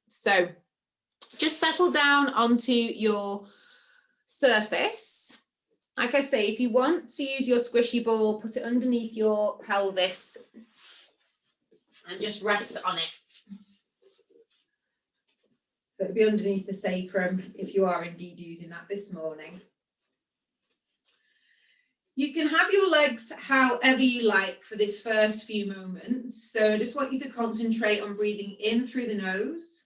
So just settle down onto your surface. Like I say, if you want to use your squishy ball, put it underneath your pelvis and just rest on it. So it'll be underneath the sacrum if you are indeed using that this morning. You can have your legs however you like for this first few moments. So I just want you to concentrate on breathing in through the nose,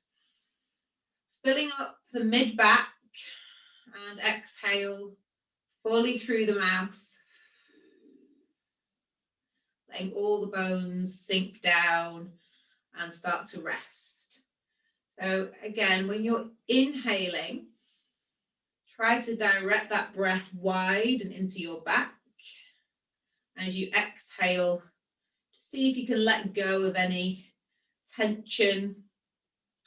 filling up the mid-back, and exhale fully through the mouth, letting all the bones sink down and start to rest. So again, when you're inhaling, try to direct that breath wide and into your back. And as you exhale, see if you can let go of any tension,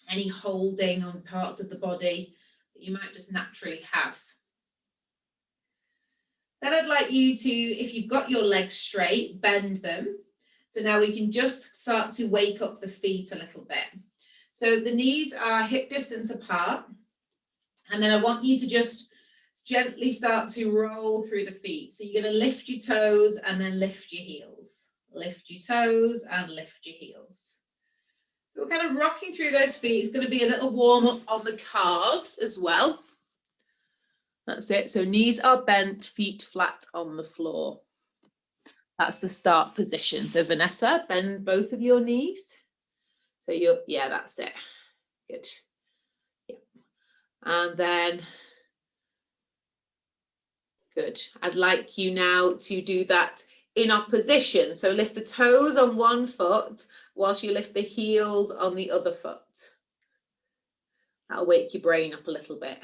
any holding on parts of the body that you might just naturally have. Then I'd like you to, if you've got your legs straight, bend them. So now we can just start to wake up the feet a little bit. So the knees are hip distance apart. And then I want you to just gently start to roll through the feet. So you're going to lift your toes and then lift your heels. Lift your toes and lift your heels. So we're kind of rocking through those feet. It's going to be a little warm up on the calves as well. That's it. So knees are bent, feet flat on the floor. That's the start position. So Vanessa, bend both of your knees. So you're, yeah, that's it. Good. Yeah. And then, good. I'd like you now to do that in opposition. So lift the toes on one foot whilst you lift the heels on the other foot. That'll wake your brain up a little bit.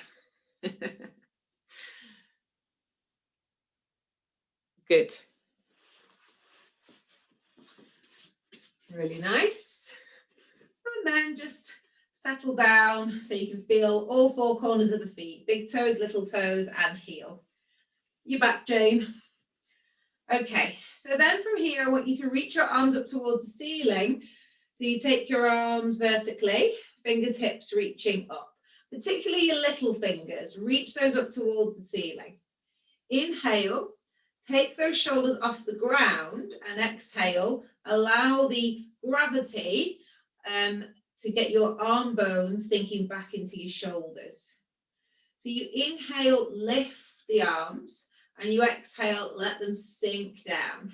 Good. Really nice. And then just settle down so you can feel all four corners of the feet, big toes, little toes, and heel. You're back, Jane. Okay, so then from here, I want you to reach your arms up towards the ceiling. So you take your arms vertically, fingertips reaching up, particularly your little fingers. Reach those up towards the ceiling. Inhale. Take those shoulders off the ground and exhale. Allow the gravity to get your arm bones sinking back into your shoulders. So you inhale, lift the arms, and you exhale, let them sink down.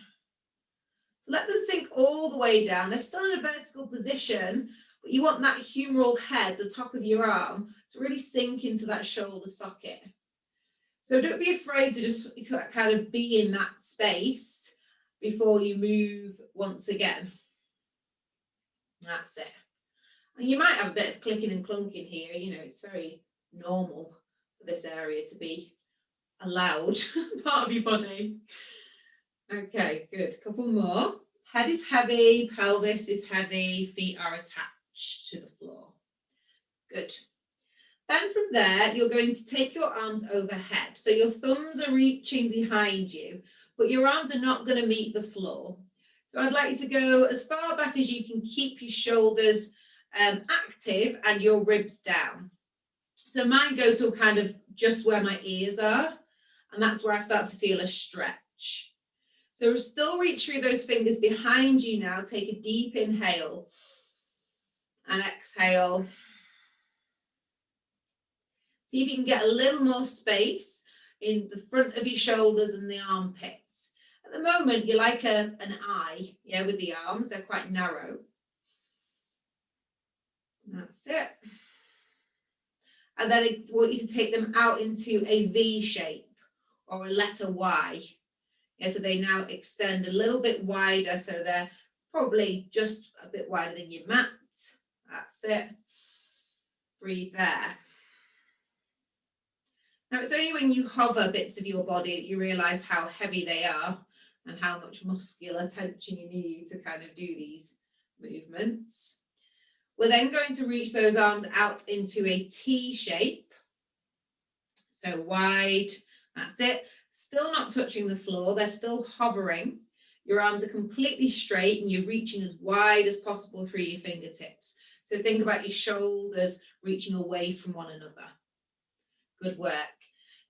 So let them sink all the way down. They're still in a vertical position, but you want that humeral head, the top of your arm, to really sink into that shoulder socket. So don't be afraid to just kind of be in that space before you move once again. That's it. And you might have a bit of clicking and clunking here. You know, it's very normal for this area to be a loud part of your body. Okay, good. Couple more. Head is heavy, pelvis is heavy, feet are attached to the floor. Good. Then from there, you're going to take your arms overhead. So your thumbs are reaching behind you, but your arms are not going to meet the floor. So I'd like you to go as far back as you can keep your shoulders active and your ribs down. So mine go to kind of just where my ears are, and that's where I start to feel a stretch. So still reach through those fingers behind you now. Take a deep inhale and exhale. See if you can get a little more space in the front of your shoulders and the armpits. At the moment, you're like an eye, yeah, with the arms. They're quite narrow. That's it. And then I want you to take them out into a V shape or a letter Y. Yeah, so they now extend a little bit wider, so they're probably just a bit wider than your mat. That's it. Breathe there. Now, it's only when you hover bits of your body that you realise how heavy they are and how much muscular tension you need to kind of do these movements. We're then going to reach those arms out into a T shape. So wide, that's it. Still not touching the floor, they're still hovering. Your arms are completely straight and you're reaching as wide as possible through your fingertips. So think about your shoulders reaching away from one another. Good work.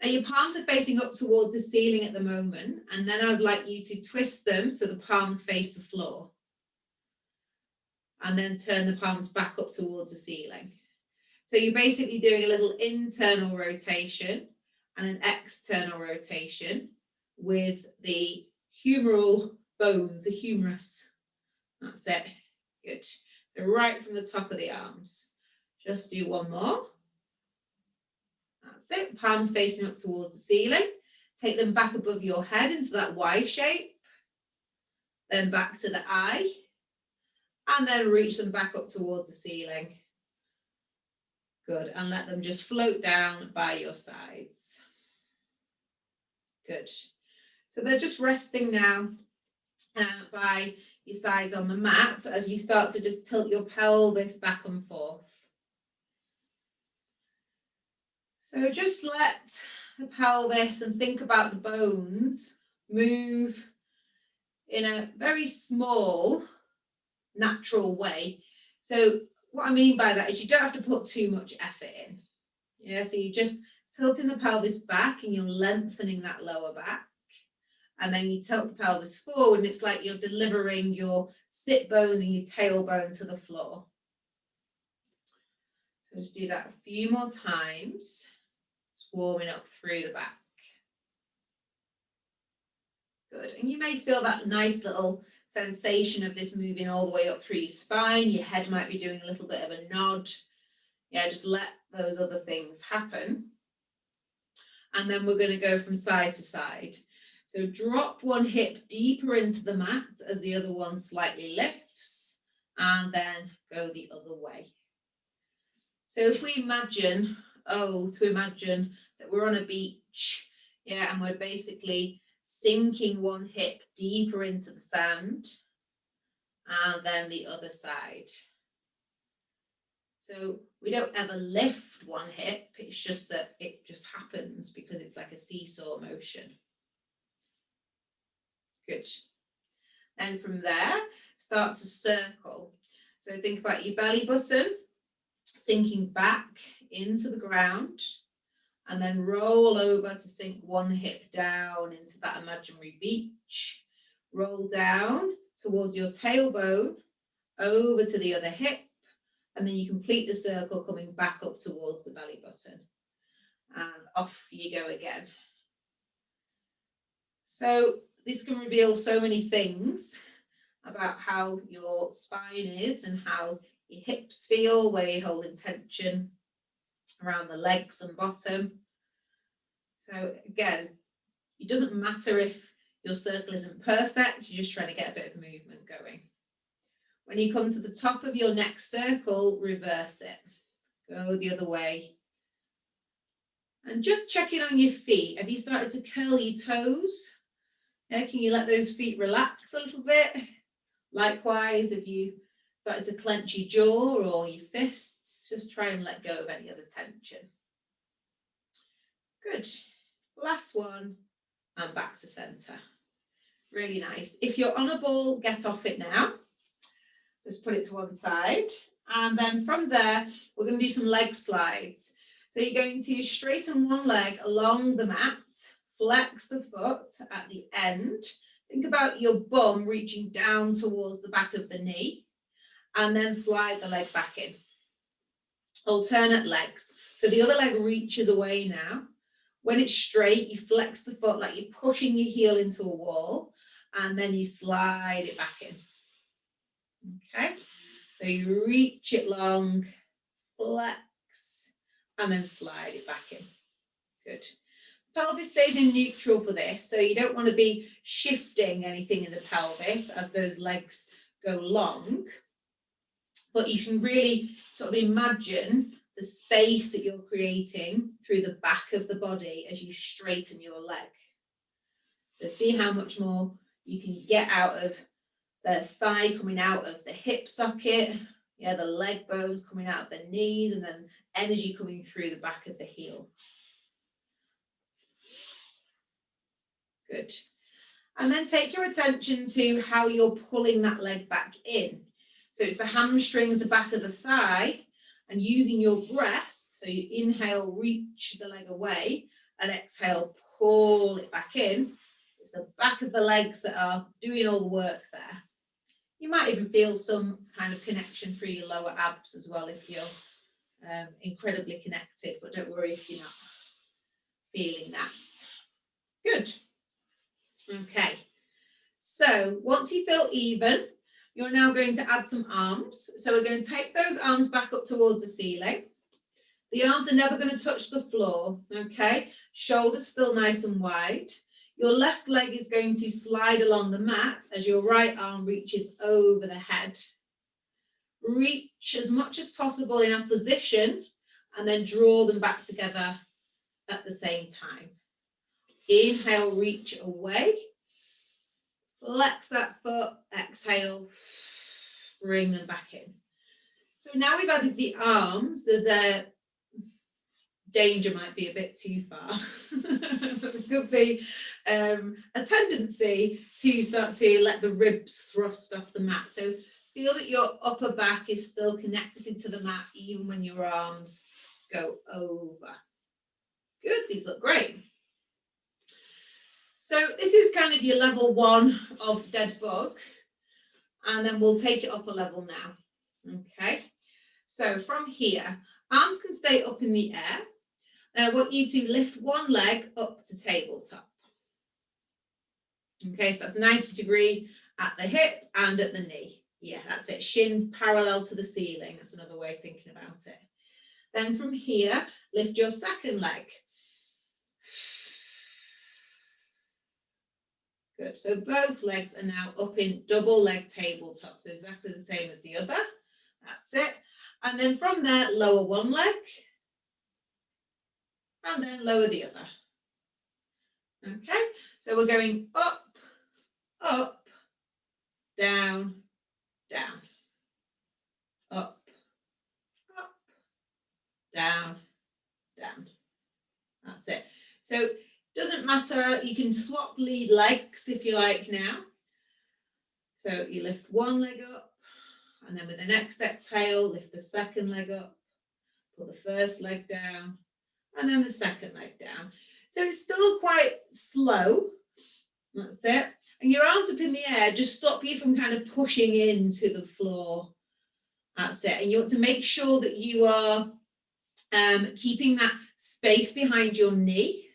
Now your palms are facing up towards the ceiling at the moment, and then I'd like you to twist them so the palms face the floor. And then turn the palms back up towards the ceiling. So you're basically doing a little internal rotation and an external rotation with the humeral bones, the humerus. That's it. Good. So right from the top of the arms. Just do one more. That's it. Palms facing up towards the ceiling. Take them back above your head into that Y shape. Then back to the eye. And then reach them back up towards the ceiling. Good. And let them just float down by your sides. Good. So they're just resting now by your sides on the mat as you start to just tilt your pelvis back and forth. So just let the pelvis and think about the bones move in a very small, natural way. So what I mean by that is you don't have to put too much effort in. Yeah, so you're just tilting the pelvis back and you're lengthening that lower back. And then you tilt the pelvis forward and it's like you're delivering your sit bones and your tailbone to the floor. So just do that a few more times. Just warming up through the back. Good. And you may feel that nice little sensation of this moving all the way up through your spine. Your head might be doing a little bit of a nod. Yeah, just let those other things happen. And then we're going to go from side to side. So drop one hip deeper into the mat as the other one slightly lifts, and then go the other way. So if we imagine, imagine that we're on a beach, yeah, and we're basically sinking one hip deeper into the sand, and then the other side. So we don't ever lift one hip, it's just that it just happens because it's like a seesaw motion. Good. Then from there, start to circle. So think about your belly button, sinking back into the ground, and then roll over to sink one hip down into that imaginary beach. Roll down towards your tailbone, over to the other hip, and then you complete the circle coming back up towards the belly button. And off you go again. So this can reveal so many things about how your spine is and how your hips feel, where you're holding tension around the legs and bottom. So again, it doesn't matter if your circle isn't perfect, you're just trying to get a bit of movement going. When you come to the top of your next circle, reverse it. Go the other way. And just check in on your feet. Have you started to curl your toes? Yeah, can you let those feet relax a little bit? Likewise, if you started to clench your jaw or your fists, just try and let go of any other tension. Good. Last one, and back to center. Really nice. If you're on a ball, get off it now. Just put it to one side. And then from there, we're going to do some leg slides. So you're going to straighten one leg along the mat, flex the foot at the end. Think about your bum reaching down towards the back of the knee, and then slide the leg back in. Alternate legs. So the other leg reaches away now. When it's straight, you flex the foot like you're pushing your heel into a wall, and then you slide it back in. Okay, so you reach it long, flex, and then slide it back in. Good. Pelvis stays in neutral for this, so you don't want to be shifting anything in the pelvis as those legs go long, but you can really sort of imagine the space that you're creating through the back of the body as you straighten your leg. So see how much more you can get out of the thigh coming out of the hip socket, yeah, the leg bones coming out of the knees, and then energy coming through the back of the heel. Good. And then take your attention to how you're pulling that leg back in. So it's the hamstrings, the back of the thigh, and using your breath. So you inhale, reach the leg away, and exhale, pull it back in. It's the back of the legs that are doing all the work there. You might even feel some kind of connection through your lower abs as well if you're incredibly connected, but don't worry if you're not feeling that. Good. Okay. So once you feel even, you're now going to add some arms. So we're going to take those arms back up towards the ceiling. The arms are never going to touch the floor, okay? Shoulders still nice and wide. Your left leg is going to slide along the mat as your right arm reaches over the head. Reach as much as possible in opposition and then draw them back together at the same time. Inhale, reach away. Flex that foot, exhale, bring them back in. So now we've added the arms, there's a danger might be a bit too far. There could be a tendency to start to let the ribs thrust off the mat. So feel that your upper back is still connected to the mat even when your arms go over. Good, these look great. So this is kind of your level 1 of Deadbug, and then we'll take it up a level now. Okay, so from here, arms can stay up in the air. And I want you to lift one leg up to tabletop. Okay, so that's 90 degree at the hip and at the knee. Yeah, that's it. Shin parallel to the ceiling. That's another way of thinking about it. Then from here, lift your second leg. Good. So both legs are now up in double leg tabletop. So exactly the same as the other. That's it. And then from there, lower one leg. And then lower the other. Okay. So we're going up, up, down, down. Up, up, down, down. That's it. So doesn't matter, you can swap lead legs if you like now. So you lift one leg up, and then with the next exhale, lift the second leg up, pull the first leg down, and then the second leg down. So it's still quite slow. That's it. And your arms up in the air just stop you from kind of pushing into the floor. That's it. And you want to make sure that you are keeping that space behind your knee.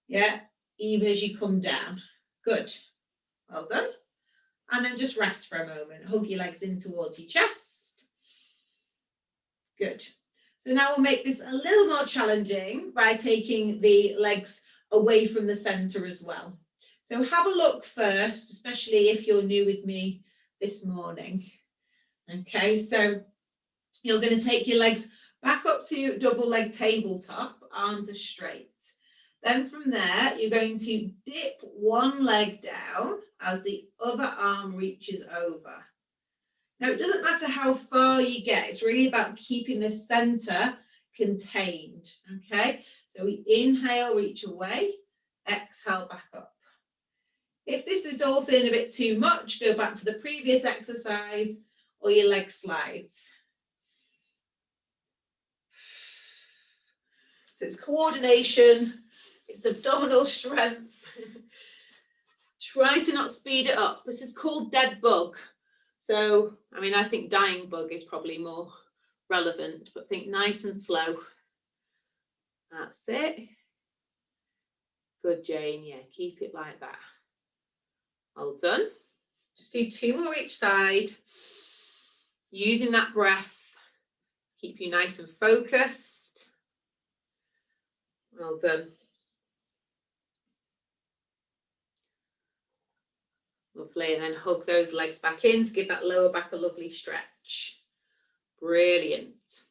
Yeah, even as you come down. Good. Well done. And then just rest for a moment. Hug your legs in towards your chest. Good. So now we'll make this a little more challenging by taking the legs away from the center as well. So have a look first, especially if you're new with me this morning. Okay, so you're going to take your legs back up to double leg tabletop, arms are straight. Then from there, you're going to dip one leg down as the other arm reaches over. Now, it doesn't matter how far you get. It's really about keeping the center contained, okay? So we inhale, reach away, exhale, back up. If this is all feeling a bit too much, go back to the previous exercise or your leg slides. So it's coordination. It's abdominal strength. Try to not speed it up. This is called Deadbug. So, I mean, I think dying bug is probably more relevant, but think nice and slow. That's it. Good, Jane. Yeah, keep it like that. Well done. Just do 2 more each side. Using that breath. Keep you nice and focused. Well done. Lovely, and then hug those legs back in to give that lower back a lovely stretch. Brilliant.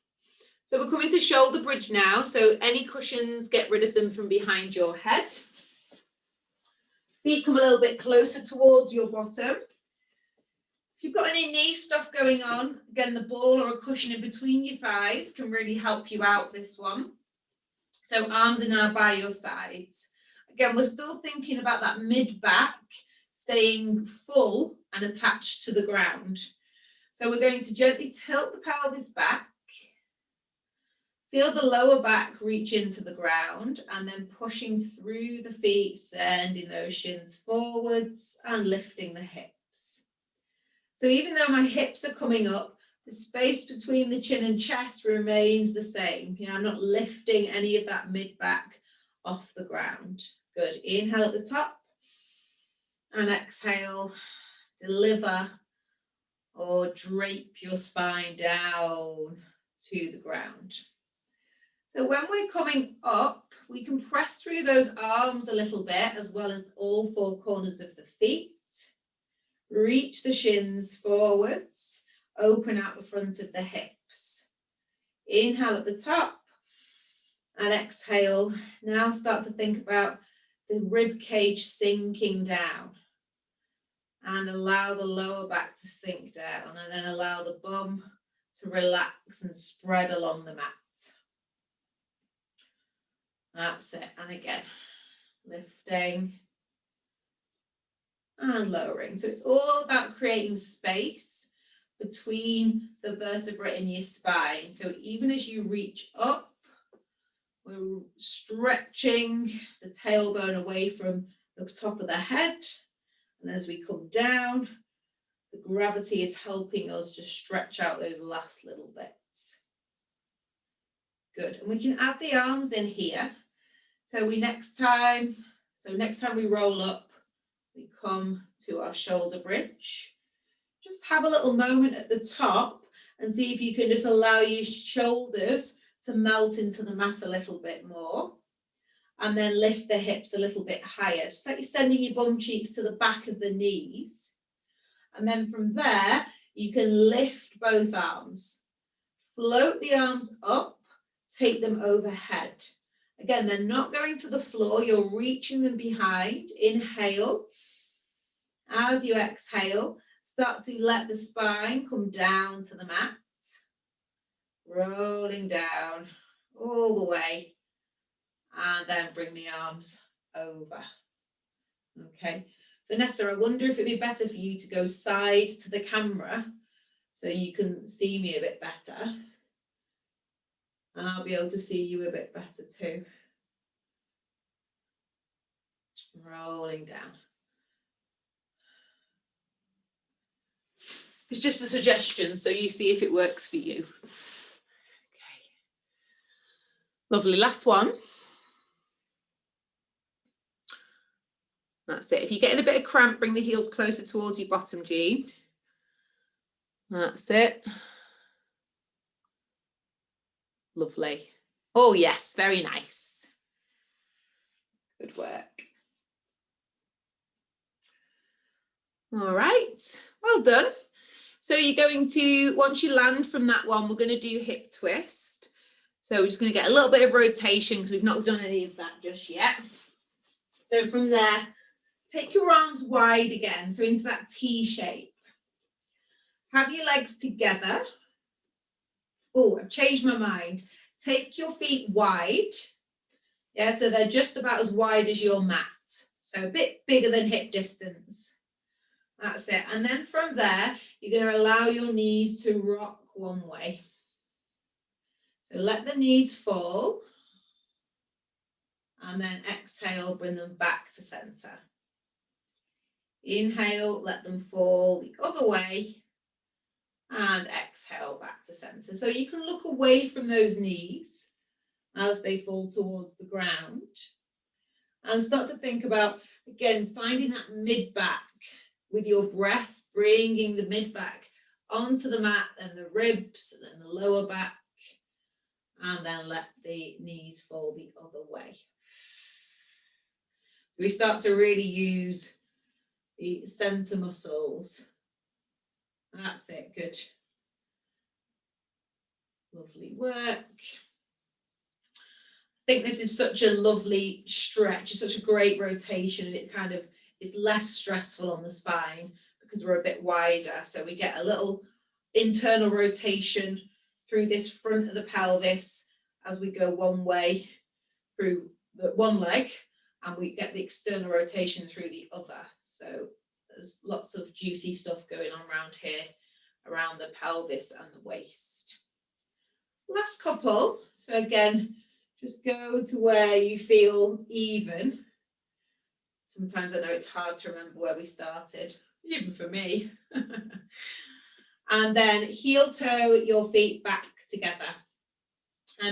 So we're coming to shoulder bridge now. So any cushions, get rid of them from behind your head. Feet come a little bit closer towards your bottom. If you've got any knee stuff going on, again, the ball or a cushion in between your thighs can really help you out this one. So arms are now by your sides. Again, we're still thinking about that mid-back staying full and attached to the ground. So we're going to gently tilt the pelvis back. Feel the lower back reach into the ground and then pushing through the feet, sending those shins forwards and lifting the hips. So even though my hips are coming up, the space between the chin and chest remains the same. I'm not lifting any of that mid-back off the ground. Good. Inhale at the top and exhale. Deliver or drape your spine down to the ground. So when we're coming up, we can press through those arms a little bit, as well as all four corners of the feet. Reach the shins forwards, open out the front of the hips. Inhale at the top and exhale. Now start to think about the rib cage sinking down. And allow the lower back to sink down, and then allow the bum to relax and spread along the mat. That's it. And again, lifting and lowering. So it's all about creating space between the vertebrae in your spine. So even as you reach up, we're stretching the tailbone away from the top of the head. And as we come down, the gravity is helping us just stretch out those last little bits. Good. And we can add the arms in here. So next time we roll up, we come to our shoulder bridge. Just have a little moment at the top and see if you can just allow your shoulders to melt into the mat a little bit more. And then lift the hips a little bit higher. It's just like you're sending your bum cheeks to the back of the knees. And then from there, you can lift both arms. Float the arms up, take them overhead. Again, they're not going to the floor, you're reaching them behind. Inhale. As you exhale, start to let the spine come down to the mat. Rolling down all the way. And then bring the arms over. Okay. Vanessa, I wonder if it'd be better for you to go side to the camera so you can see me a bit better. And I'll be able to see you a bit better too. Rolling down. It's just a suggestion, so you see if it works for you. Okay. Lovely. Last one. That's it. If you're getting a bit of cramp, bring the heels closer towards your bottom, Jean. That's it. Lovely. Oh, yes, very nice. Good work. All right, well done. So you're going to, once you land from that one, we're going to do hip twist. So we're just going to get a little bit of rotation because we've not done any of that just yet. So from there, take your arms wide again, so into that T shape. Have your legs together. Oh, I've changed my mind. Take your feet wide. Yeah, so they're just about as wide as your mat. So a bit bigger than hip distance. That's it. And then from there, you're going to allow your knees to rock one way. So let the knees fall. And then exhale, bring them back to center. Inhale, let them fall the other way. And exhale back to center. So you can look away from those knees as they fall towards the ground. And start to think about, again, finding that mid-back with your breath, bringing the mid-back onto the mat and the ribs and then the lower back. And then let the knees fall the other way. We start to really use the center muscles. That's it, good. Lovely work. I think this is such a lovely stretch, it's such a great rotation, and it kind of is less stressful on the spine because we're a bit wider. So we get a little internal rotation through this front of the pelvis as we go one way through the one leg, and we get the external rotation through the other. So there's lots of juicy stuff going on around here, around the pelvis and the waist. Last couple. So again, just go to where you feel even. Sometimes I know it's hard to remember where we started, even for me. And then heel toe your feet back together.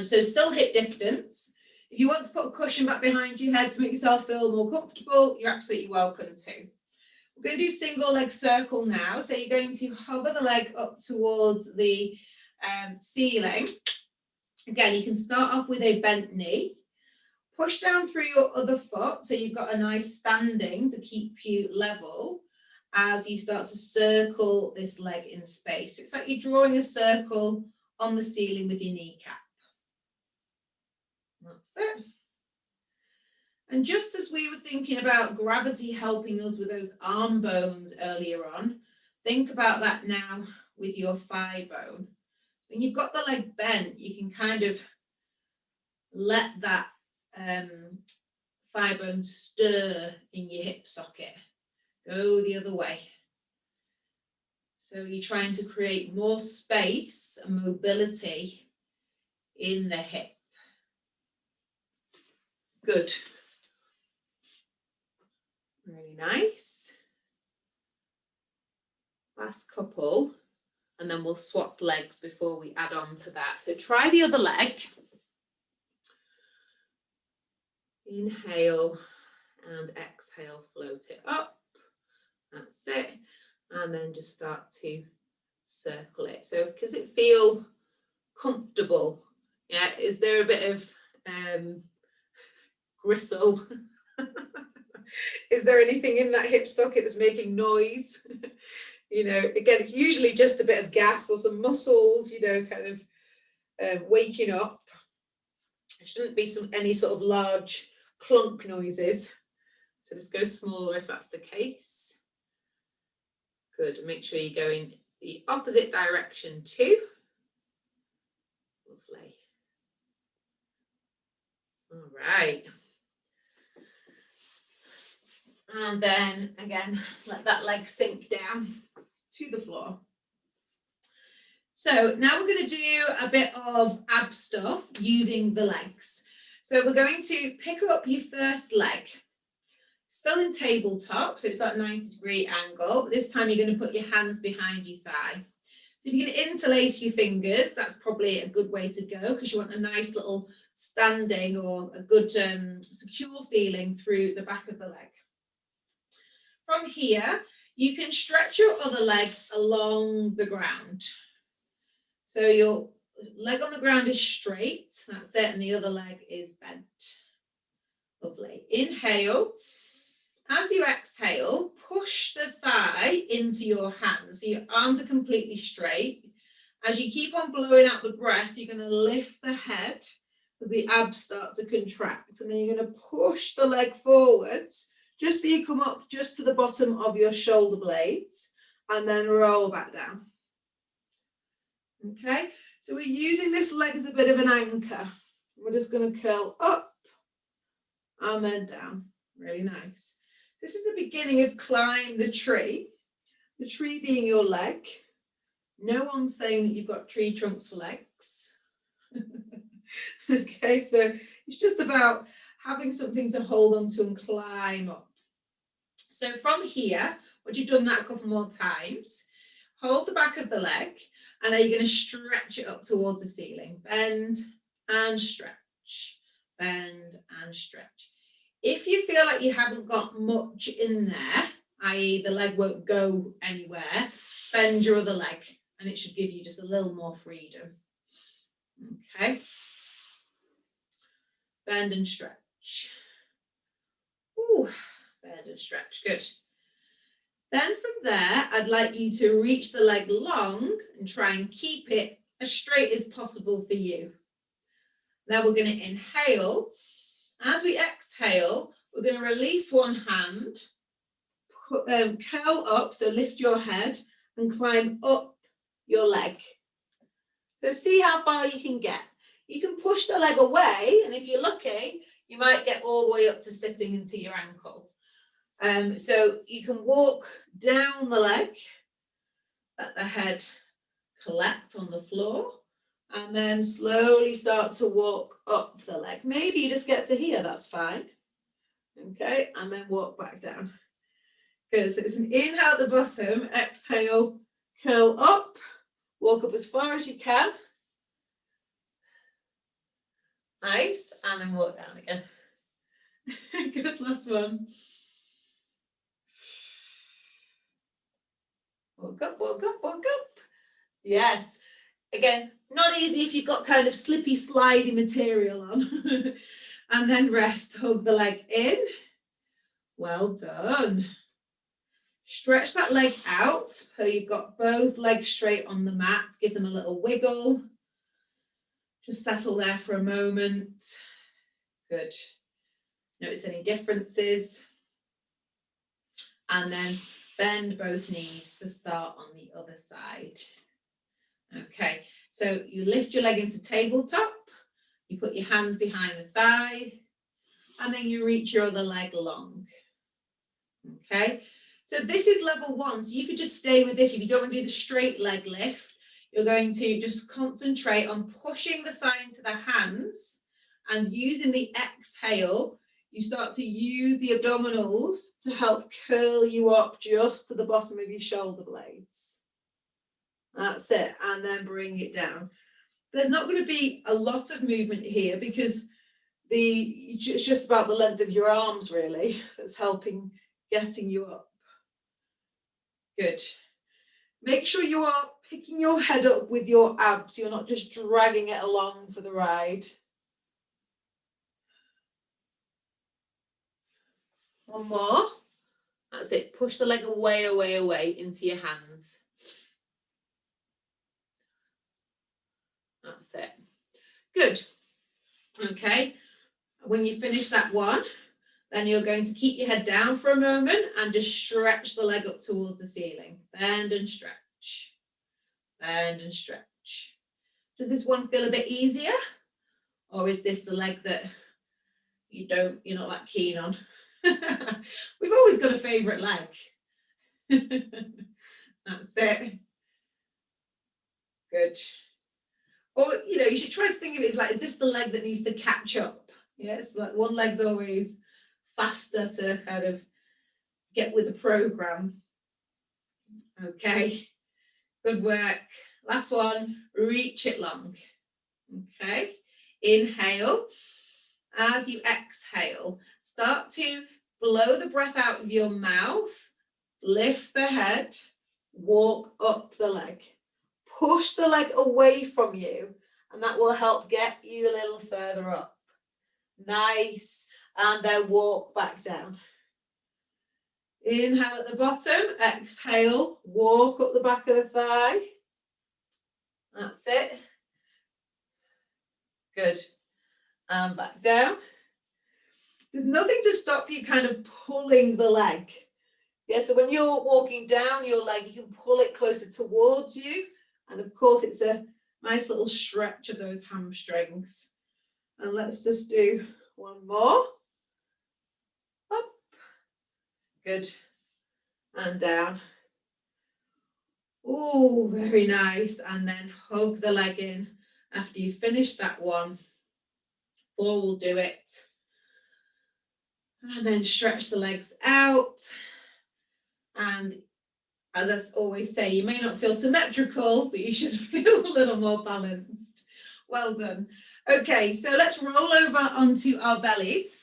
So still hip distance. If you want to put a cushion back behind your head to make yourself feel more comfortable, you're absolutely welcome to. We're going to do single leg circle now. So you're going to hover the leg up towards the ceiling. Again, you can start off with a bent knee. Push down through your other foot so you've got a nice standing to keep you level as you start to circle this leg in space. It's like you're drawing a circle on the ceiling with your kneecap. That's it. And just as we were thinking about gravity helping us with those arm bones earlier on, think about that now with your thigh bone. When you've got the leg bent, you can kind of let that thigh bone stir in your hip socket. Go the other way. So you're trying to create more space and mobility in the hip. Good. Really nice. Last couple, and then we'll swap legs before we add on to that. So try the other leg. Inhale and exhale, float it up. That's it. And then just start to circle it. So does it feel comfortable? Yeah, is there a bit of gristle? Is there anything in that hip socket that's making noise? You know, again, it's usually just a bit of gas or some muscles, you know, kind of waking up. There shouldn't be any sort of large clunk noises. So just go smaller if that's the case. Good. And make sure you go in the opposite direction too. Lovely. All right. And then again, let that leg sink down to the floor. So now we're going to do a bit of ab stuff using the legs. So we're going to pick up your first leg, still in tabletop, so it's that 90-degree angle, but this time you're going to put your hands behind your thigh. So if you can interlace your fingers, that's probably a good way to go because you want a nice little standing or a good secure feeling through the back of the leg. From here, you can stretch your other leg along the ground. So your leg on the ground is straight, that's it, and the other leg is bent. Lovely. Inhale. As you exhale, push the thigh into your hands. So your arms are completely straight. As you keep on blowing out the breath, you're going to lift the head as the abs start to contract. And then you're going to push the leg forwards, just so you come up just to the bottom of your shoulder blades, and then roll back down. Okay, so we're using this leg as a bit of an anchor. We're just going to curl up and then down. Really nice. This is the beginning of climb the tree being your leg. No one's saying that you've got tree trunks for legs. Okay, so it's just about having something to hold on to and climb up. So from here, once you've done that a couple more times, hold the back of the leg, and then you're going to stretch it up towards the ceiling. Bend and stretch, bend and stretch. If you feel like you haven't got much in there, i.e. the leg won't go anywhere, bend your other leg and it should give you just a little more freedom. Okay. Bend and stretch. Ooh, bend and stretch, good. Then from there, I'd like you to reach the leg long and try and keep it as straight as possible for you. Now we're going to inhale. As we exhale, we're going to release one hand, curl up, so lift your head and climb up your leg. So see how far you can get. You can push the leg away, and if you're lucky, you might get all the way up to sitting into your ankle. So you can walk down the leg, let the head collect on the floor, and then slowly start to walk up the leg. Maybe you just get to here, that's fine. Okay, and then walk back down. Good, so it's an inhale at the bottom, exhale, curl up, walk up as far as you can. Nice, and then walk down again. Good, last one. Walk up, walk up, walk up. Yes. Again, not easy if you've got kind of slippy, slidey material on. And then rest, hug the leg in. Well done. Stretch that leg out so you've got both legs straight on the mat. Give them a little wiggle. Just settle there for a moment. Good. Notice any differences. And then bend both knees to start on the other side. Okay, so you lift your leg into tabletop, you put your hand behind the thigh, and then you reach your other leg long. Okay, so this is level 1, so you could just stay with this. If you don't want to do the straight leg lift, you're going to just concentrate on pushing the thigh into the hands, and using the exhale, you start to use the abdominals to help curl you up just to the bottom of your shoulder blades. That's it, and then bring it down. There's not going to be a lot of movement here because it's just about the length of your arms really that's helping getting you up. Good. Make sure you are picking your head up with your abs. You're not just dragging it along for the ride. One more. That's it. Push the leg away, away, away into your hands. That's it. Good. Okay. When you finish that one, then you're going to keep your head down for a moment and just stretch the leg up towards the ceiling. Bend and stretch. Bend and stretch. Does this one feel a bit easier? Or is this the leg that you're not that keen on? We've always got a favourite leg. That's it. Good. Or, you should try to think of it as like, is this the leg that needs to catch up? Yeah, it's like one leg's always faster to kind of get with the program. Okay, good work. Last one, reach it long. Okay, inhale. As you exhale, start to blow the breath out of your mouth, lift the head, walk up the leg. Push the leg away from you, and that will help get you a little further up. Nice. And then walk back down. Inhale at the bottom, exhale, walk up the back of the thigh. That's it. Good. And back down. There's nothing to stop you kind of pulling the leg. Yeah, so when you're walking down your leg, you can pull it closer towards you. And of course, it's a nice little stretch of those hamstrings. And let's just do one more. Up. Good. And down. Oh, very nice. And then hug the leg in after you finish that one. 4 will do it. And then stretch the legs out. And as I always say, you may not feel symmetrical, but you should feel a little more balanced. Well done. Okay, so let's roll over onto our bellies.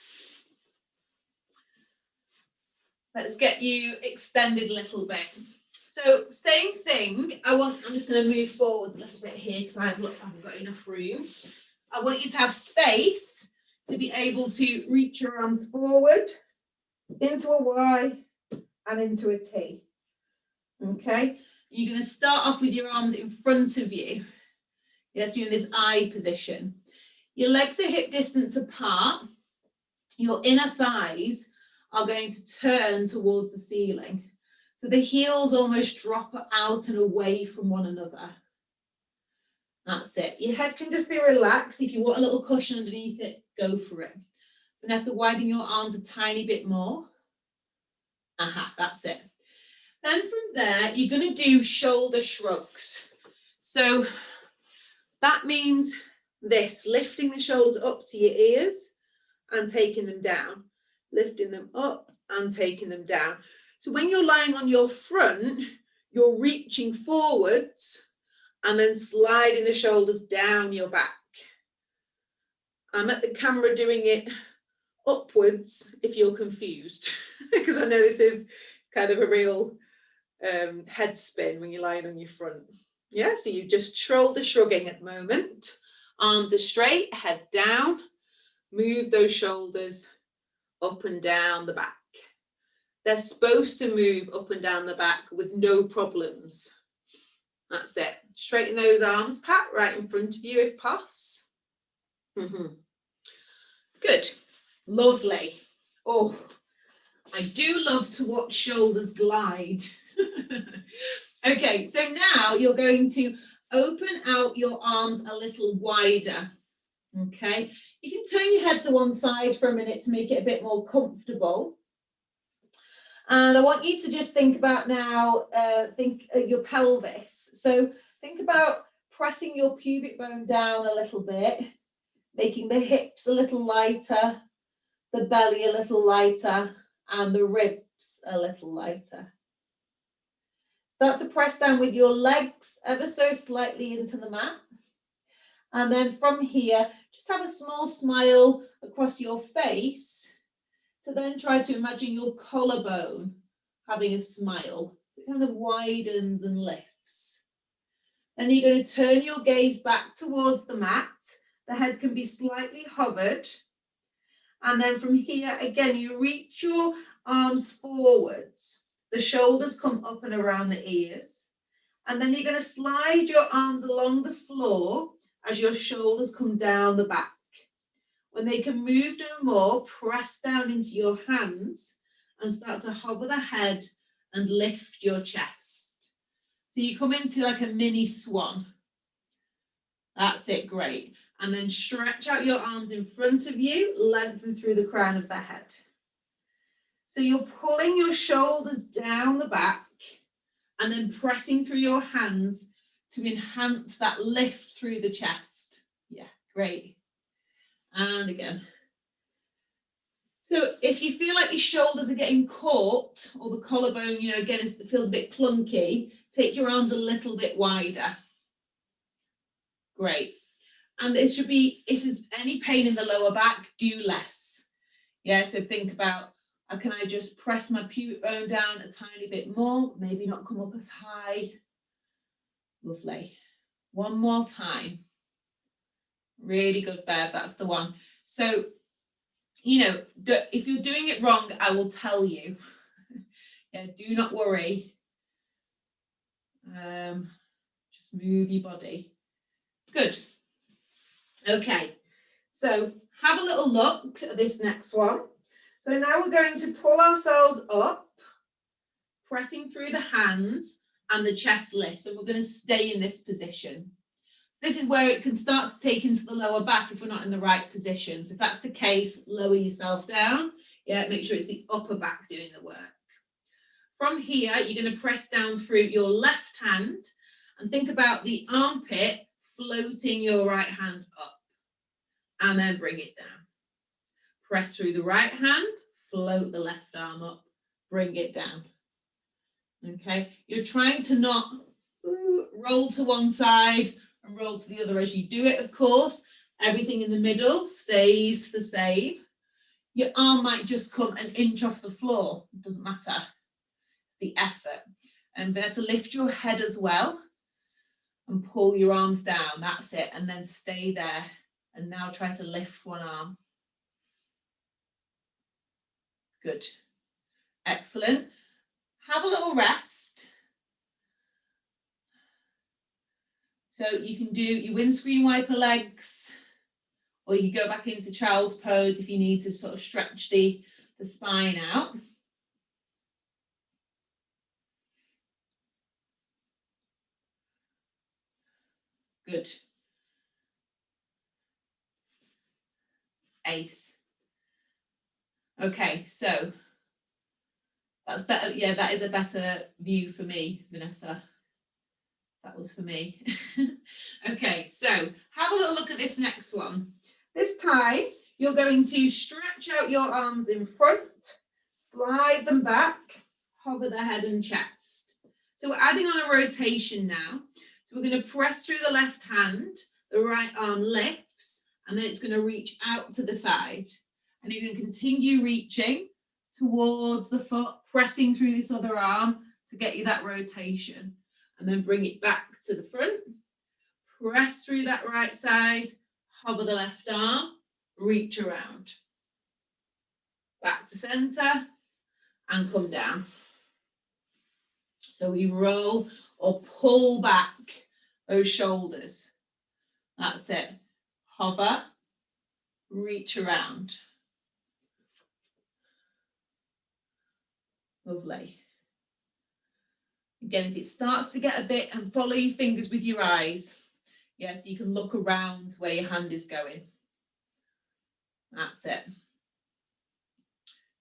Let's get you extended a little bit. So same thing. I'm just going to move forwards a little bit here because I haven't got enough room. I want you to have space to be able to reach your arms forward into a Y and into a T. Okay, you're going to start off with your arms in front of you. Yes, you're in this I position. Your legs are hip distance apart. Your inner thighs are going to turn towards the ceiling. So the heels almost drop out and away from one another. That's it. Your head can just be relaxed. If you want a little cushion underneath it, go for it. Vanessa, widen your arms a tiny bit more. Aha, that's it. Then from there, you're going to do shoulder shrugs. So that means this, lifting the shoulders up to your ears and taking them down, lifting them up and taking them down. So when you're lying on your front, you're reaching forwards and then sliding the shoulders down your back. I'm at the camera doing it upwards if you're confused, because I know this is kind of a real head spin when you're lying on your front. Yeah, so you're just shoulder shrugging at the moment. Arms are straight, head down. Move those shoulders up and down the back. They're supposed to move up and down the back with no problems. That's it. Straighten those arms, pat right in front of you if possible. Good. Lovely. Oh, I do love to watch shoulders glide. Okay, so now you're going to open out your arms a little wider. Okay, you can turn your head to one side for a minute to make it a bit more comfortable. And I want you to just think about now, your pelvis. So think about pressing your pubic bone down a little bit, making the hips a little lighter, the belly a little lighter, and the ribs a little lighter. Start to press down with your legs ever so slightly into the mat. And then from here, just have a small smile across your face to then try to imagine your collarbone having a smile. It kind of widens and lifts. Then you're going to turn your gaze back towards the mat. The head can be slightly hovered. And then from here, again, you reach your arms forwards. The shoulders come up and around the ears. And then you're going to slide your arms along the floor as your shoulders come down the back. When they can move no more, press down into your hands and start to hover the head and lift your chest. So you come into like a mini swan. That's it, great. And then stretch out your arms in front of you, lengthen through the crown of the head. So you're pulling your shoulders down the back and then pressing through your hands to enhance that lift through the chest. Yeah, great. And again. So if you feel like your shoulders are getting caught or the collarbone, again, it feels a bit clunky, take your arms a little bit wider. Great. And it should be, if there's any pain in the lower back, do less. Yeah, so think about, how can I just press my pubic bone down a tiny bit more, maybe not come up as high. Lovely. One more time. Really good, Bev, that's the one. So, if you're doing it wrong, I will tell you. Yeah, do not worry. Just move your body. Good. Okay, so have a little look at this next one. So now we're going to pull ourselves up, pressing through the hands and the chest lifts, and we're going to stay in this position. So this is where it can start to take into the lower back if we're not in the right position. So if that's the case, lower yourself down. Yeah, make sure it's the upper back doing the work. From here, you're going to press down through your left hand and think about the armpit floating your right hand up. And then bring it down. Press through the right hand, float the left arm up, bring it down. Okay, you're trying to not roll to one side and roll to the other as you do it, of course. Everything in the middle stays the same. Your arm might just come an inch off the floor, it doesn't matter. The effort. And Vanessa, lift your head as well and pull your arms down, that's it, and then stay there. And now try to lift one arm. Good. Excellent. Have a little rest. So you can do your windscreen wiper legs, or you go back into child's pose if you need to sort of stretch the spine out. Good. Ace. Okay, so that's better. Yeah, that is a better view for me, Vanessa. That was for me. Okay, so have a little look at this next one. This time, you're going to stretch out your arms in front, slide them back, hover the head and chest. So we're adding on a rotation now. So we're going to press through the left hand, the right arm lifts, and then it's going to reach out to the side. And you're going to continue reaching towards the foot, pressing through this other arm to get you that rotation. And then bring it back to the front, press through that right side, hover the left arm, reach around. Back to center and come down. So we roll or pull back those shoulders. That's it. Hover, reach around. Lovely. Again, if it starts to get a bit, and follow your fingers with your eyes. Yeah, so you can look around where your hand is going. That's it.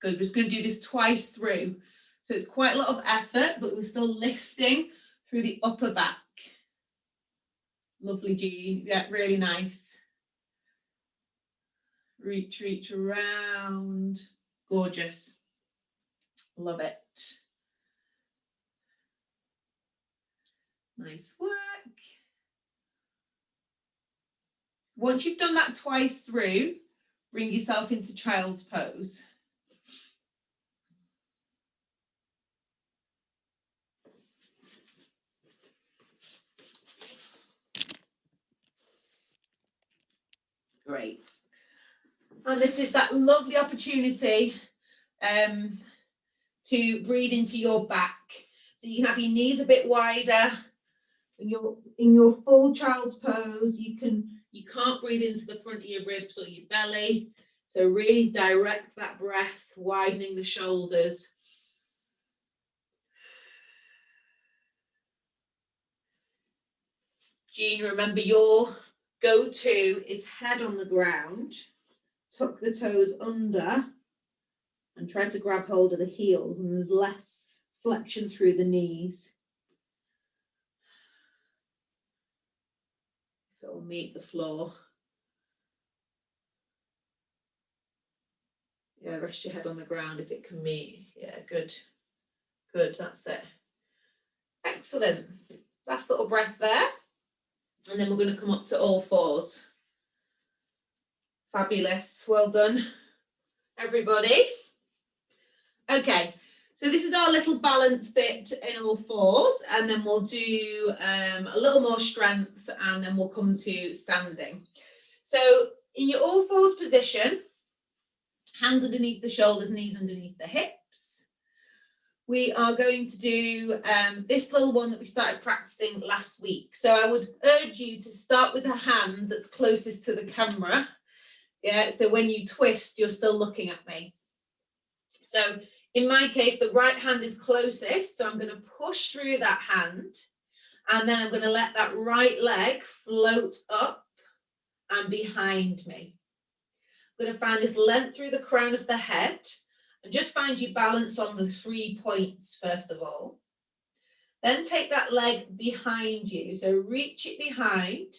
Good, we're just going to do this twice through. So it's quite a lot of effort, but we're still lifting through the upper back. Lovely, Jean. Yeah, really nice. Reach, reach around. Gorgeous. Love it. Nice work. Once you've done that twice through, bring yourself into child's pose. Great. And this is that lovely opportunity to breathe into your back. So you can have your knees a bit wider. In your full child's pose, you can't breathe into the front of your ribs or your belly. So really direct that breath, widening the shoulders. Jean, remember your go-to is head on the ground, tuck the toes under and try to grab hold of the heels, and there's less flexion through the knees. It will meet the floor. Yeah, rest your head on the ground if it can meet. Yeah, good. Good, that's it. Excellent. Last little breath there. And then we're going to come up to all fours. Fabulous. Well done, everybody. Okay, so this is our little balance bit in all fours, and then we'll do a little more strength, and then we'll come to standing. So in your all fours position, hands underneath the shoulders, knees underneath the hips. We are going to do this little one that we started practicing last week. So I would urge you to start with the hand that's closest to the camera. Yeah, so when you twist, you're still looking at me. So in my case, the right hand is closest. So I'm going to push through that hand, and then I'm going to let that right leg float up and behind me. I'm going to find this length through the crown of the head, and just find your balance on the 3 points first of all. Then take that leg behind you. So reach it behind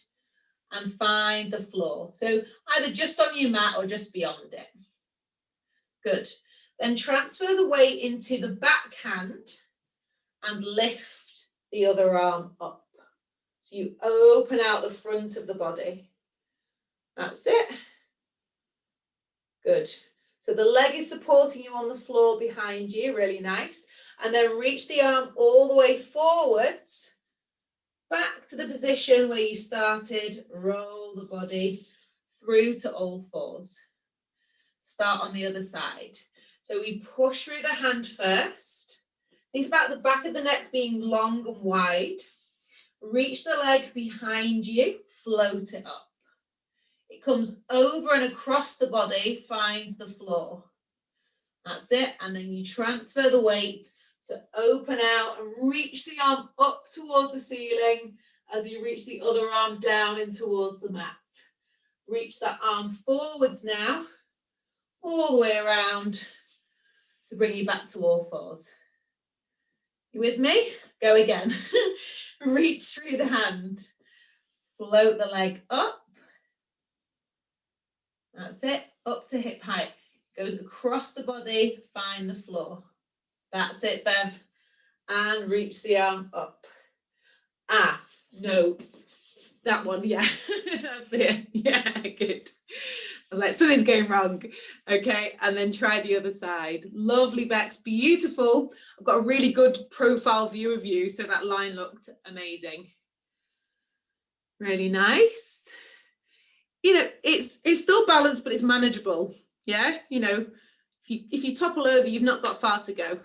and find the floor. So either just on your mat or just beyond it. Good. Then transfer the weight into the back hand and lift the other arm up. So you open out the front of the body. That's it. Good. So the leg is supporting you on the floor behind you, really nice. And then reach the arm all the way forwards, back to the position where you started. Roll the body through to all fours. Start on the other side. So we push through the hand first. Think about the back of the neck being long and wide. Reach the leg behind you, float it up. It comes over and across the body, finds the floor. That's it. And then you transfer the weight to open out and reach the arm up towards the ceiling as you reach the other arm down in towards the mat. Reach that arm forwards now. all the way around to bring you back to all fours. You with me? Go again. Reach through the hand. Float the leg up. That's it. Up to hip height. Goes across the body. Find the floor. That's it, Bev. And reach the arm up. Ah, no. That one, yeah. That's it. Yeah, good. I was like, something's going wrong. Okay, and then try the other side. Lovely, Bex, beautiful. I've got a really good profile view of you, so that line looked amazing. Really nice. You know, it's still balanced, but it's manageable. Yeah, you know, if you topple over, you've not got far to go.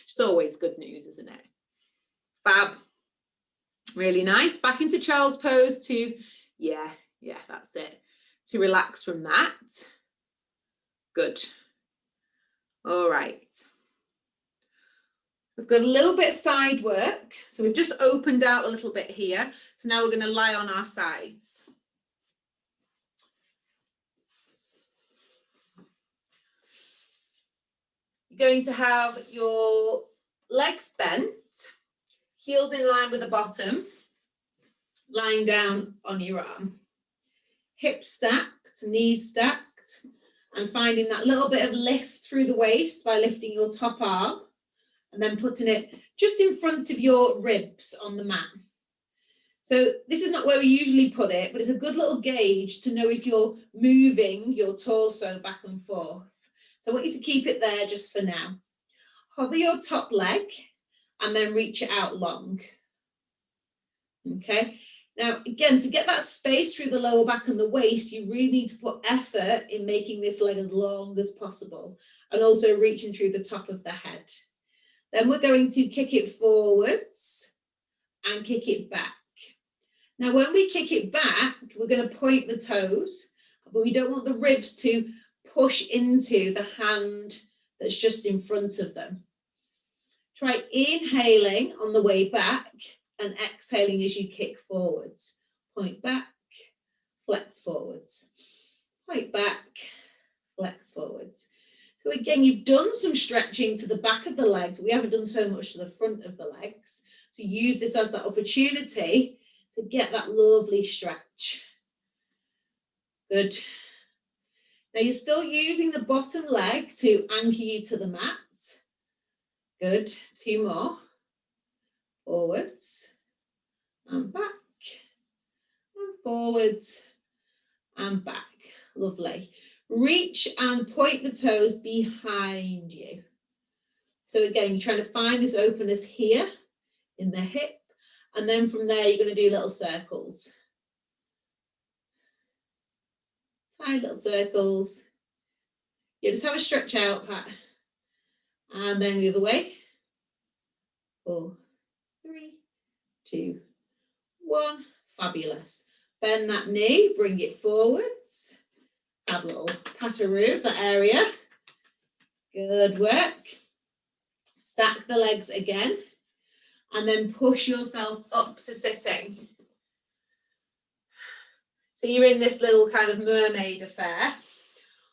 It's always good news, isn't it? Fab. Really nice. Back into child's pose to, yeah, that's it. To relax from that. Good. All right. We've got a little bit of side work. So we've just opened out a little bit here. So now we're going to lie on our sides. You're going to have your legs bent, heels in line with the bottom, lying down on your arm. Hips stacked, knees stacked, and finding that little bit of lift through the waist by lifting your top arm and then putting it just in front of your ribs on the mat. So this is not where we usually put it, but it's a good little gauge to know if you're moving your torso back and forth. So I want you to keep it there just for now. Hover your top leg and then reach it out long. Okay. Now, again, to get that space through the lower back and the waist, you really need to put effort in making this leg as long as possible and also reaching through the top of the head. Then we're going to kick it forwards and kick it back. Now, when we kick it back, we're going to point the toes, but we don't want the ribs to push into the hand that's just in front of them. Try inhaling on the way back and exhaling as you kick forwards. Point back, flex forwards. Point back, flex forwards. So again, you've done some stretching to the back of the legs. We haven't done so much to the front of the legs. So use this as that opportunity to get that lovely stretch. Good. Now you're still using the bottom leg to anchor you to the mat. Good. 2 more. Forwards and back and forwards and back. Lovely. Reach and point the toes behind you. So again, you're trying to find this openness here in the hip, and then from there you're going to do little circles. Tiny little circles. You just have a stretch out, Pat. And then the other way. 4, 3, 2, 1. Fabulous. Bend that knee, bring it forwards. Have a little pat-a-roo of that area. Good work. Stack the legs again. And then push yourself up to sitting. So you're in this little kind of mermaid affair.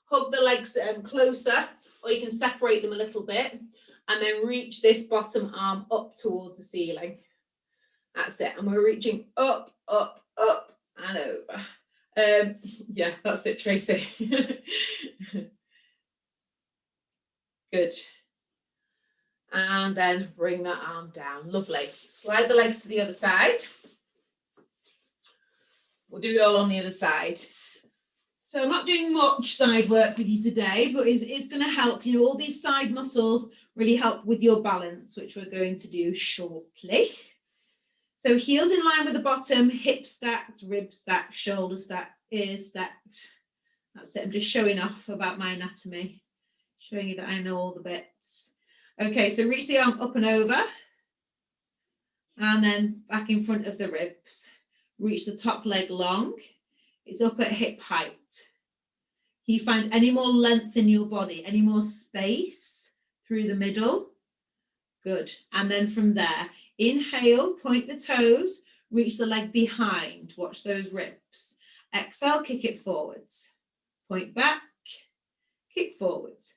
Hug the legs closer, or you can separate them a little bit, and then reach this bottom arm up towards the ceiling. That's it. And we're reaching up, up, up, and over. Yeah, that's it, Tracy. Good. And then bring that arm down. Lovely. Slide the legs to the other side. We'll do it all on the other side. So I'm not doing much side work with you today, but it's going to help. You know, all these side muscles really help with your balance, which we're going to do shortly. So heels in line with the bottom, hips stacked, ribs stacked, shoulder stacked, ears stacked. That's it. I'm just showing off about my anatomy, showing you that I know all the bits. Okay, so reach the arm up and over, and then back in front of the ribs. Reach the top leg long. It's up at hip height. Can you find any more length in your body, any more space through the middle? Good. And then from there, inhale, point the toes, reach the leg behind. Watch those ribs. Exhale, kick it forwards. point back, kick forwards.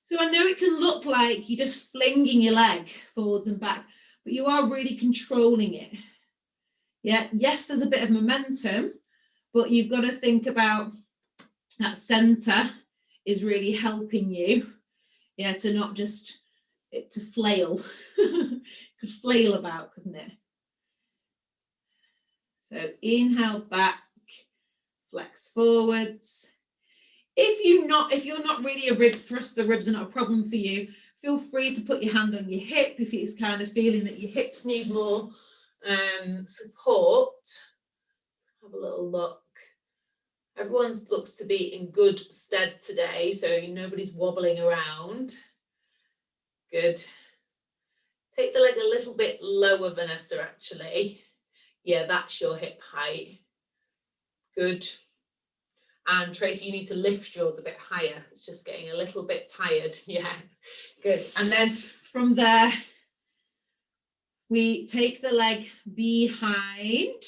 So I know it can look like you're just flinging your leg forwards and back, but you are really controlling it. Yeah, yes, there's a bit of momentum, but you've got to think about that center is really helping you, yeah, to not just, to flail. Could flail about, couldn't it? So inhale back, flex forwards. If you're not really a rib thruster, ribs are not a problem for you, feel free to put your hand on your hip if it's kind of feeling that your hips need more support. Have a little look. Everyone looks to be in good stead today, so nobody's wobbling around. Good. Take the leg a little bit lower, Vanessa, actually. Yeah, that's your hip height. Good. And Tracy, you need to lift yours a bit higher. It's just getting a little bit tired. Yeah, good. And then from there, we take the leg behind,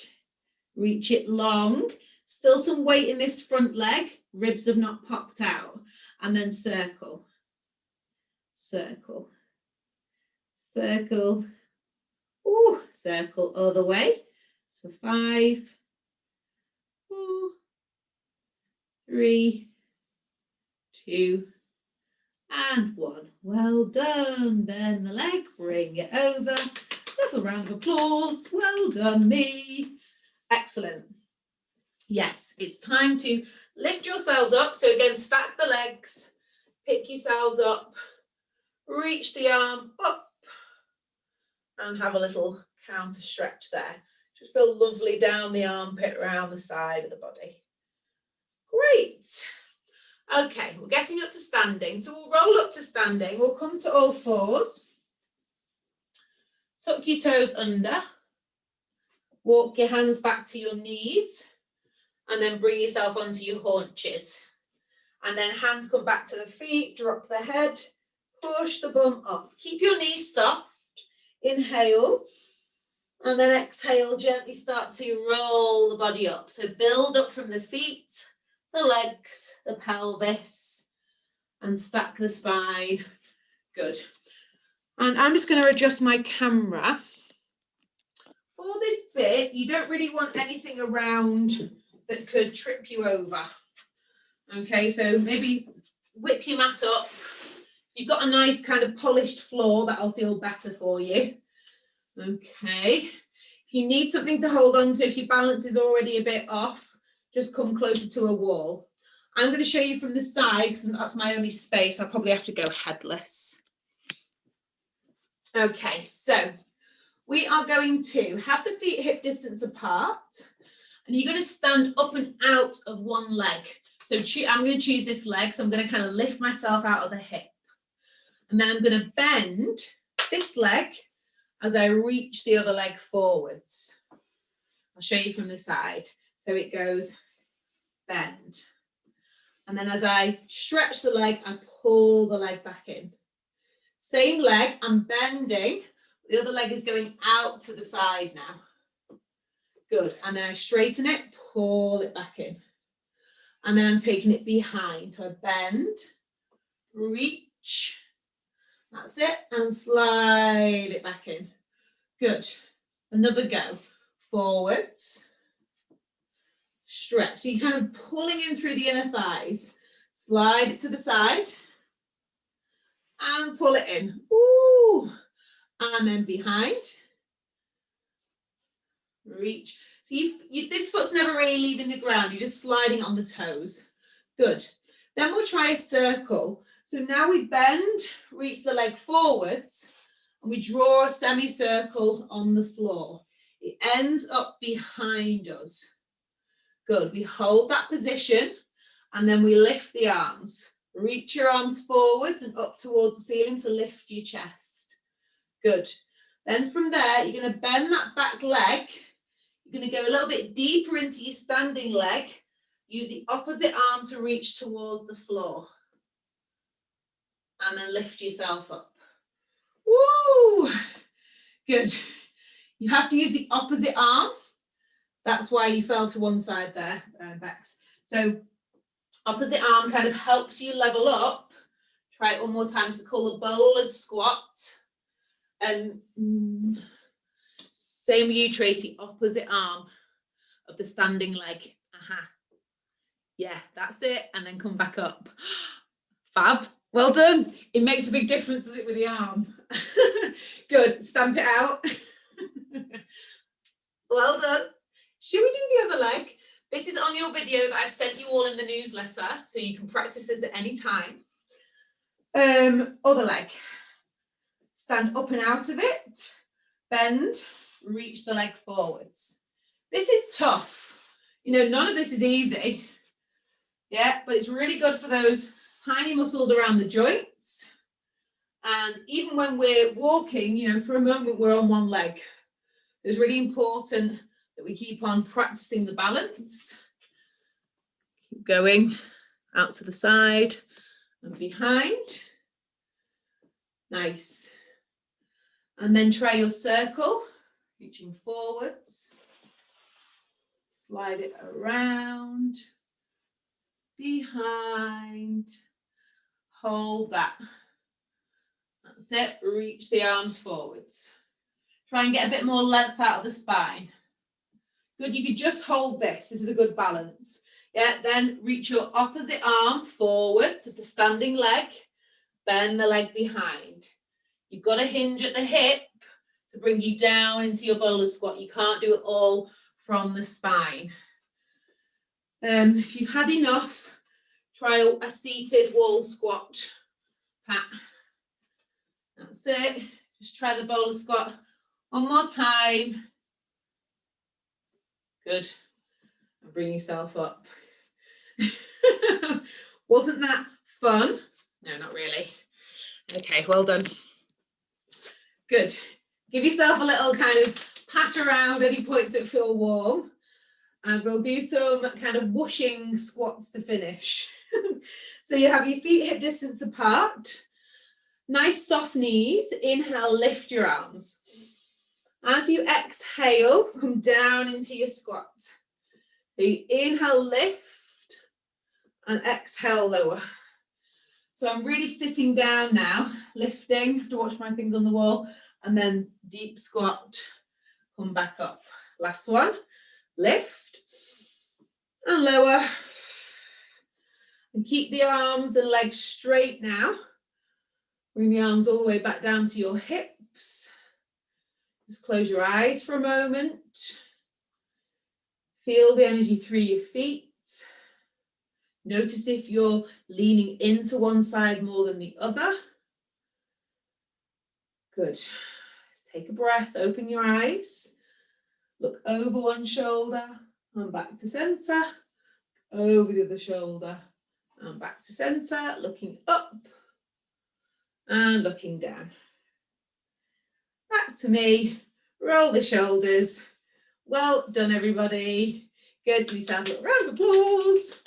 reach it long. Still some weight in this front leg. Ribs have not popped out. And then circle, circle, circle. Ooh, circle other way. So 5, 4, 3, 2, and 1. Well done. Bend the leg, bring it over. Little round of applause. Well done, me. Excellent. Yes, it's time to lift yourselves up. So again, stack the legs, pick yourselves up, reach the arm up, and have a little counter stretch there. Just feel lovely down the armpit, around the side of the body. Great. Okay, we're getting up to standing. So we'll roll up to standing. We'll come to all fours. Tuck your toes under. Walk your hands back to your knees. And then bring yourself onto your haunches. And then hands come back to the feet. Drop the head. Push the bum up. Keep your knees soft. Inhale. And then exhale. Gently start to roll the body up. So build up from the feet, the legs, the pelvis, and stack the spine. Good. And I'm just going to adjust my camera. For this bit, you don't really want anything around that could trip you over. Okay, so maybe whip your mat up. You've got a nice kind of polished floor, that'll feel better for you. Okay, if you need something to hold on to, if your balance is already a bit off, just come closer to a wall. I'm going to show you from the side because that's my only space. I'll probably have to go headless. Okay, so we are going to have the feet hip distance apart. And you're going to stand up and out of one leg. So I'm going to choose this leg. So I'm going to kind of lift myself out of the hip. And then I'm going to bend this leg as I reach the other leg forwards. I'll show you from the side. So it goes bend. And then as I stretch the leg, I pull the leg back in. Same leg, I'm bending. The other leg is going out to the side now. Good, and then I straighten it, pull it back in. And then I'm taking it behind. So I bend, reach, that's it, and slide it back in. Good, another go. Forwards, stretch. So you're kind of pulling in through the inner thighs. Slide it to the side, and pull it in. Ooh, and then behind. Reach. So this foot's never really leaving the ground. You're just sliding on the toes. Good. Then we'll try a circle. So now we bend, reach the leg forwards, and we draw a semicircle on the floor. It ends up behind us. Good. We hold that position, and then we lift the arms. Reach your arms forwards and up towards the ceiling to lift your chest. Good. Then from there, you're going to bend that back leg. You're going to go a little bit deeper into your standing leg. Use the opposite arm to reach towards the floor. And then lift yourself up. Woo! Good. You have to use the opposite arm. That's why you fell to one side there, Bex. So Opposite arm kind of helps you level up. Try it one more time. It's called a bowler's squat. And same with you, Tracy, opposite arm of the standing leg. Yeah, that's it. And then come back up. Fab. Well done. It makes a big difference, does it, with the arm? Good. Stamp it out. Well done. Should we do the other leg? This is on your video that I've sent you all in the newsletter, so you can practice this at any time. Other leg. Stand up and out of it. Bend. Reach the leg forwards. This is tough. You know, none of this is easy. Yeah, but it's really good for those tiny muscles around the joints. And even when we're walking, you know, for a moment we're on one leg. It's really important that we keep on practicing the balance. Keep going out to the side and behind. Nice. And then try your circle, reaching forwards. Slide it around. Behind. Hold that. That's it. Reach the arms forwards. Try and get a bit more length out of the spine. Good, you could just hold this. This is a good balance. Yeah, then reach your opposite arm forward to the standing leg. Bend the leg behind. You've got to hinge at the hip to bring you down into your bowler squat. You can't do it all from the spine. If you've had enough, try a seated wall squat. Pat. That's it. Just try the bowler squat one more time. Good. And bring yourself up. Wasn't that fun? No, not really. Okay, well done. Good. Give yourself a little kind of pat around any points that feel warm. And we'll do some kind of whooshing squats to finish. So you have your feet hip distance apart. Nice soft knees. Inhale, lift your arms. As you exhale, come down into your squat. So you inhale, lift, and exhale, lower. So I'm really sitting down now, lifting. I have to watch my things on the wall, and then deep squat, come back up. Last one, lift, and lower. And keep the arms and legs straight now. Bring the arms all the way back down to your hips. Just close your eyes for a moment. Feel the energy through your feet. Notice if you're leaning into one side more than the other. Good. Just take a breath, open your eyes. Look over one shoulder and back to center. Over the other shoulder and back to center. Looking up and looking down. Back to me, roll the shoulders. Well done, everybody. Good, give yourself a little round of applause.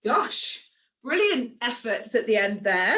Gosh, brilliant efforts at the end there.